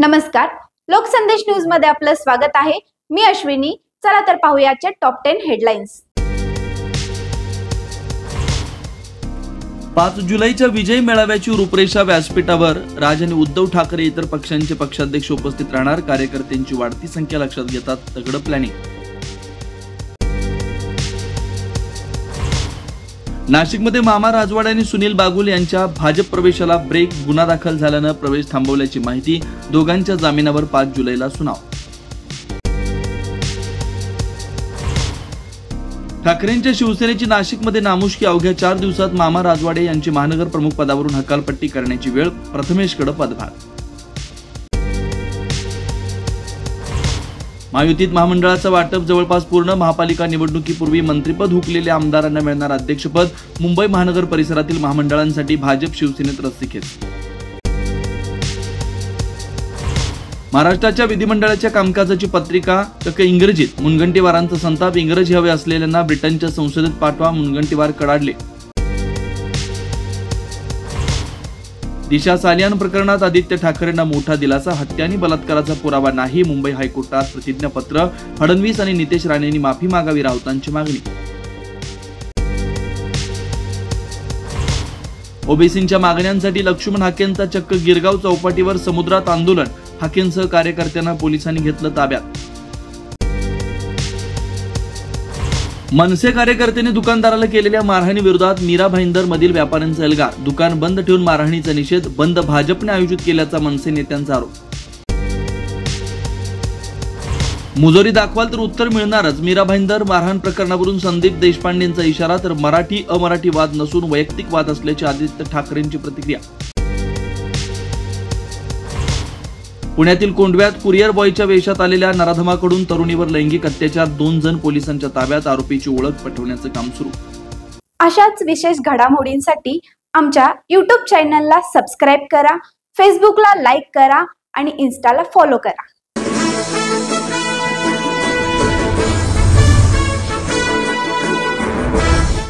नमस्कार, लोकसंदेश न्यूज मध्ये आपलं स्वागत आहे। मी अश्विनी। चला तर पाहूया आजच्या टॉप 10 हेडलाईन्स। 5 जुलैच्या विजय मेळाव्याची रूपरेषा व्यासपीठावर। राज आणि उद्धव ठाकरे इतर पक्षांचे पक्षाध्यक्ष उपस्थित राहणार। कार्यकर्त्यांची वाढती संख्या लक्षात घेतात तगडं प्लॅनिंग। नाशिकमध्ये मामा राजवाडे आणि सुनील बागुल यांच्या भाजप प्रवेशाला ब्रेक। गुन्हा दाखल झाल्यानं प्रवेश थांबवल्याची माहिती। दोघांच्या जामिनावर 5 जुलैला सुनाव। ठाकरेंच्या शिवसेनेची नाशिकमध्ये नामुष्की। अवघ्या 4 दिवसात मामा राजवाडे यांची महानगर प्रमुख पदावरून हकालपट्टी करण्याची वेळ। प्रथमेशकडे पदभार। महायुतीत महामंडळाचं वाटप जवळपास पूर्ण। महापालिका निवडणुकीपूर्वी मंत्रिपद हुकलेल्या आमदारांना मिळणार अध्यक्षपद। मुंबई महानगर परिसरातील महामंडळांसाठी भाजप शिवसेनेत रस्सीखेच। महाराष्ट्राच्या विधिमंडळाच्या कामकाजाची पत्रिका चक्क इंग्रजीत। मुनगंटीवारांचा संताप। इंग्रजी हवे असलेल्यांना ब्रिटनच्या संसदेत पाठवा। मुनगंटीवार कडाडले। दिशा सालियान प्रकरणात आदित्य ठाकरेंना मोठा दिलासा। हत्या आणि बलात्काराचा पुरावा नाही। मुंबई हायकोर्टात प्रतिज्ञापत्र। फडणवीस आणि नितेश राणेंनी माफी मागावी, राऊतांची मागणी। ओबीसींच्या मागण्यांसाठी लक्ष्मण हाकेंचा चक्क गिरगाव चौपाटीवर समुद्रात आंदोलन। हाकेंसह कार्यकर्त्यांना पोलिसांनी घेतलं ताब्यात। मनसे कार्यकर्त्यांनी दुकानदाराला केलेल्या मारहाणीविरोधात मीरा भाईंदर मधील व्यापाऱ्यांचा एल्गार। दुकान बंद ठेवून मारहाणीचा निषेध। बंद भाजपने आयोजित केल्याचा मनसे नेत्यांचा आरोप। मुजोरी दाखवाल तर उत्तर मिळणारच। मीरा भाईंदर मारहाण प्रकरणावरून संदीप देशपांडेंचा इशारा। तर मराठी अमराठी वाद नसून वैयक्तिक वाद असल्याची आदित्य ठाकरेंची प्रतिक्रिया। पुण्यातील कोंडव्यात कुरिअर बॉयच्या वेशात आलेल्या नराधमाकडून तरुणीवर लैंगिक अत्याचार। 2 जण पोलिसांच्या ताब्यात। आरोपीची ओळख पटवण्याचं काम सुरू। अशाच विशेष घडामोडींसाठी आमच्या YouTube चॅनलला सबस्क्राइब करा, फेसबुकला लाईक करा आणि इन्स्टाला फॉलो करा।